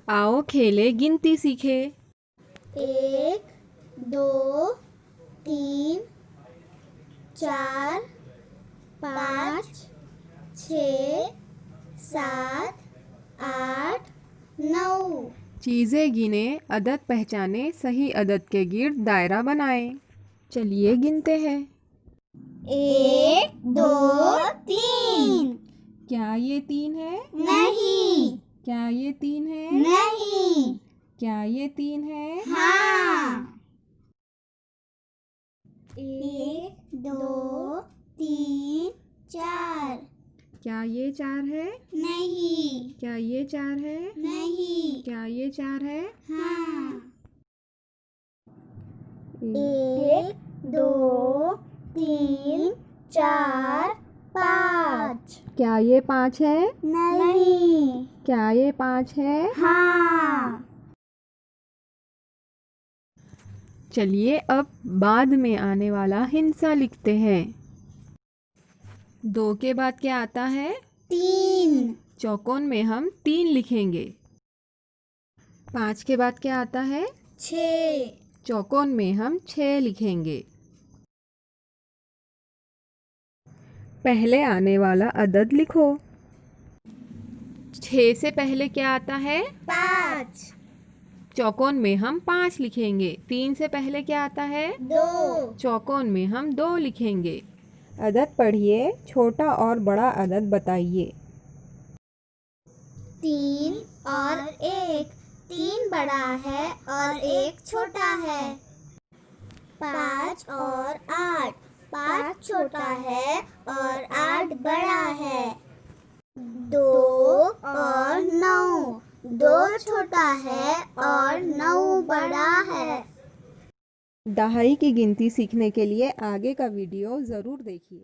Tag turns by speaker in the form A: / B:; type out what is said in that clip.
A: आओ खेले गिनती सीखे।
B: 1 2 3 4 5 6 7 8 9।
A: चीज़ें गिने, अदद पहचाने, सही अदद के गिर्द दायरा बनाए। चलिए गिनते हैं।
B: 1 2 3।
A: क्या ये 3 है?
B: नहीं।
A: क्या ये 3 है?
B: नहीं।
A: क्या ये 3 है?
B: हाँ। 1 2 3 4।
A: क्या ये 4 है?
B: नहीं।
A: क्या ये 4 है?
B: नहीं।
A: क्या ये 4 है?
B: हाँ। 1 2 3 4 5।
A: क्या ये 5 है?
B: नहीं।
A: क्या ये 5 है?
B: हाँ।
A: चलिए अब बाद में आने वाला हिंसा लिखते हैं। 2 के बाद क्या आता है?
B: 3।
A: चौकोन में हम 3 लिखेंगे। 5 के बाद क्या आता है?
B: 6।
A: चौकोन में हम 6 लिखेंगे। पहले आने वाला अदद लिखो। 6 से पहले क्या आता है?
B: 5।
A: चौकोन में हम 5 लिखेंगे। 3 से पहले क्या आता है?
B: 2।
A: चौकोन में हम 2 लिखेंगे। अदद पढ़िए, छोटा और बड़ा अदद बताइए।
B: 3 और 1। 3 बड़ा है और 1 छोटा है। 5 और 8। 5 छोटा है और 8 बड़ा है। 2 और 9। 2 छोटा है और 9 बड़ा है।
A: दहाई की गिनती सीखने के लिए आगे का वीडियो ज़रूर देखिए।